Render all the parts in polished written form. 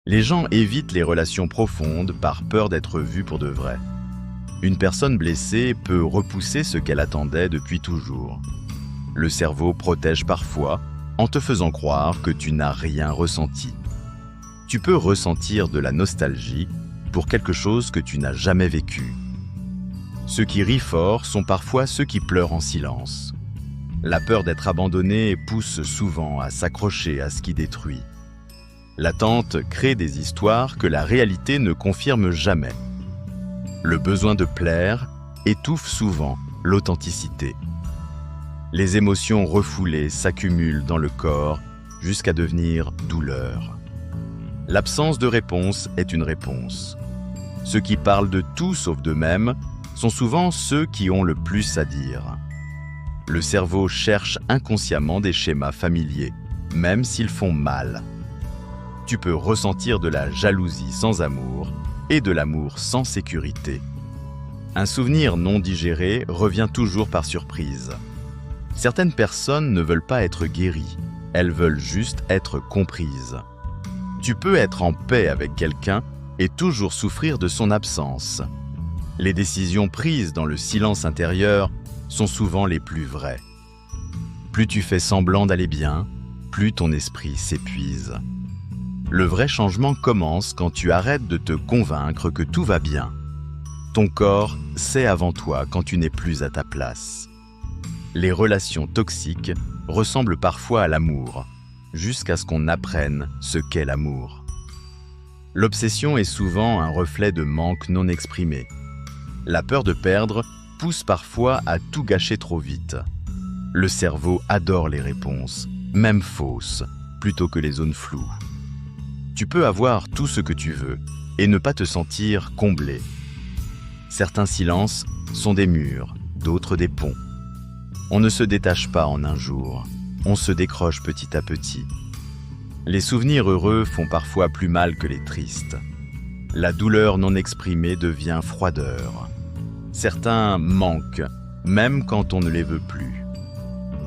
Les gens évitent les relations profondes par peur d'être vus pour de vrai. Une personne blessée peut repousser ce qu'elle attendait depuis toujours. Le cerveau protège parfois en te faisant croire que tu n'as rien ressenti. Tu peux ressentir de la nostalgie pour quelque chose que tu n'as jamais vécu. Ceux qui rient fort sont parfois ceux qui pleurent en silence. La peur d'être abandonné pousse souvent à s'accrocher à ce qui détruit. L'attente crée des histoires que la réalité ne confirme jamais. Le besoin de plaire étouffe souvent l'authenticité. Les émotions refoulées s'accumulent dans le corps jusqu'à devenir douleur. L'absence de réponse est une réponse. Ceux qui parlent de tout sauf d'eux-mêmes sont souvent ceux qui ont le plus à dire. Le cerveau cherche inconsciemment des schémas familiers, même s'ils font mal. Tu peux ressentir de la jalousie sans amour et de l'amour sans sécurité. Un souvenir non digéré revient toujours par surprise. Certaines personnes ne veulent pas être guéries, elles veulent juste être comprises. Tu peux être en paix avec quelqu'un et toujours souffrir de son absence. Les décisions prises dans le silence intérieur sont souvent les plus vraies. Plus tu fais semblant d'aller bien, plus ton esprit s'épuise. Le vrai changement commence quand tu arrêtes de te convaincre que tout va bien. Ton corps sait avant toi quand tu n'es plus à ta place. Les relations toxiques ressemblent parfois à l'amour, jusqu'à ce qu'on apprenne ce qu'est l'amour. L'obsession est souvent un reflet de manque non exprimé. La peur de perdre pousse parfois à tout gâcher trop vite. Le cerveau adore les réponses, même fausses, plutôt que les zones floues. Tu peux avoir tout ce que tu veux et ne pas te sentir comblé. Certains silences sont des murs, d'autres des ponts. On ne se détache pas en un jour, on se décroche petit à petit. Les souvenirs heureux font parfois plus mal que les tristes. La douleur non exprimée devient froideur. Certains manquent, même quand on ne les veut plus.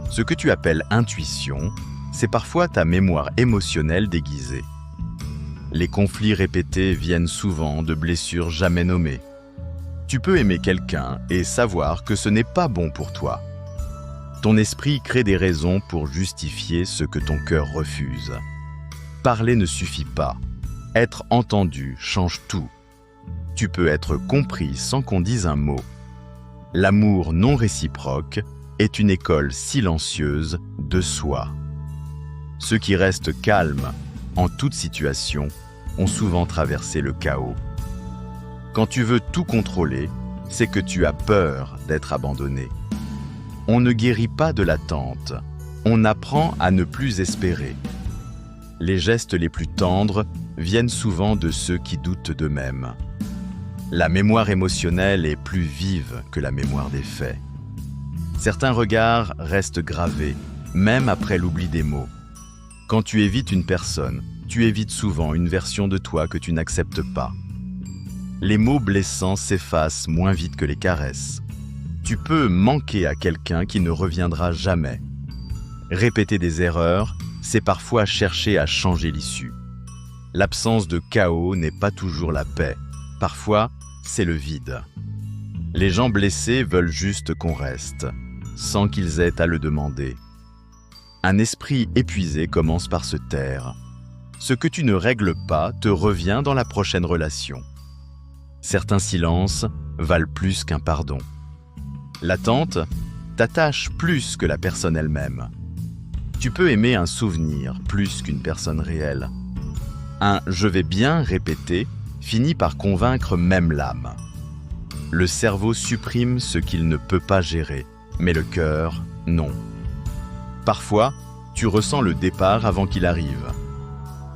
Ce que tu appelles intuition, c'est parfois ta mémoire émotionnelle déguisée. Les conflits répétés viennent souvent de blessures jamais nommées. Tu peux aimer quelqu'un et savoir que ce n'est pas bon pour toi. Ton esprit crée des raisons pour justifier ce que ton cœur refuse. Parler ne suffit pas. Être entendu change tout. Tu peux être compris sans qu'on dise un mot. L'amour non réciproque est une école silencieuse de soi. Ceux qui restent calmes en toute situation ont souvent traversé le chaos. Quand tu veux tout contrôler, c'est que tu as peur d'être abandonné. On ne guérit pas de l'attente, on apprend à ne plus espérer. Les gestes les plus tendres viennent souvent de ceux qui doutent d'eux-mêmes. La mémoire émotionnelle est plus vive que la mémoire des faits. Certains regards restent gravés, même après l'oubli des mots. Quand tu évites une personne, tu évites souvent une version de toi que tu n'acceptes pas. Les mots blessants s'effacent moins vite que les caresses. Tu peux manquer à quelqu'un qui ne reviendra jamais. Répéter des erreurs, c'est parfois chercher à changer l'issue. L'absence de chaos n'est pas toujours la paix. Parfois, c'est le vide. Les gens blessés veulent juste qu'on reste, sans qu'ils aient à le demander. Un esprit épuisé commence par se taire. Ce que tu ne règles pas te revient dans la prochaine relation. Certains silences valent plus qu'un pardon. L'attente t'attache plus que la personne elle-même. Tu peux aimer un souvenir plus qu'une personne réelle. Un « je vais bien » répété finit par convaincre même l'âme. Le cerveau supprime ce qu'il ne peut pas gérer, mais le cœur, non. Parfois, tu ressens le départ avant qu'il arrive.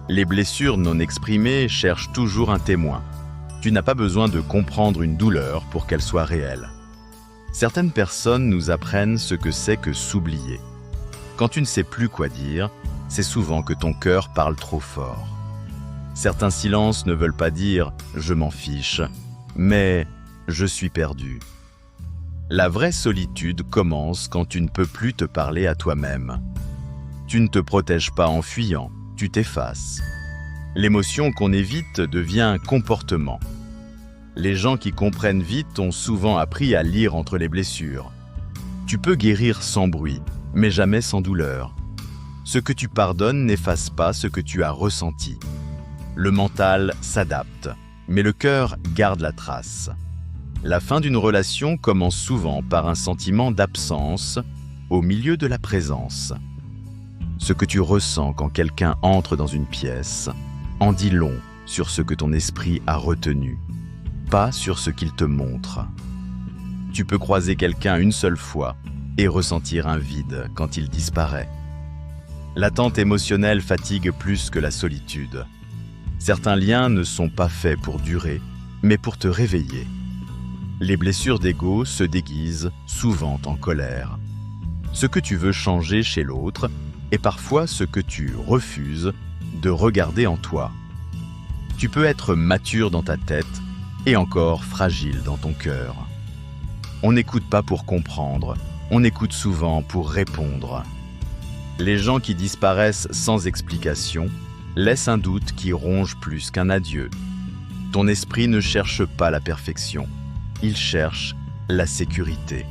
Les blessures non exprimées cherchent toujours un témoin. Tu n'as pas besoin de comprendre une douleur pour qu'elle soit réelle. Certaines personnes nous apprennent ce que c'est que s'oublier. Quand tu ne sais plus quoi dire, c'est souvent que ton cœur parle trop fort. Certains silences ne veulent pas dire « je m'en fiche », mais « je suis perdu ». La vraie solitude commence quand tu ne peux plus te parler à toi-même. Tu ne te protèges pas en fuyant, tu t'effaces. L'émotion qu'on évite devient comportement. Les gens qui comprennent vite ont souvent appris à lire entre les blessures. Tu peux guérir sans bruit, mais jamais sans douleur. Ce que tu pardonnes n'efface pas ce que tu as ressenti. Le mental s'adapte, mais le cœur garde la trace. La fin d'une relation commence souvent par un sentiment d'absence au milieu de la présence. Ce que tu ressens quand quelqu'un entre dans une pièce en dit long sur ce que ton esprit a retenu, pas sur ce qu'il te montre. Tu peux croiser quelqu'un une seule fois et ressentir un vide quand il disparaît. L'attente émotionnelle fatigue plus que la solitude. Certains liens ne sont pas faits pour durer, mais pour te réveiller. Les blessures d'ego se déguisent souvent en colère. Ce que tu veux changer chez l'autre est parfois ce que tu refuses de regarder en toi. Tu peux être mature dans ta tête et encore fragile dans ton cœur. On n'écoute pas pour comprendre, on écoute souvent pour répondre. Les gens qui disparaissent sans explication laissent un doute qui ronge plus qu'un adieu. Ton esprit ne cherche pas la perfection, il cherche la sécurité.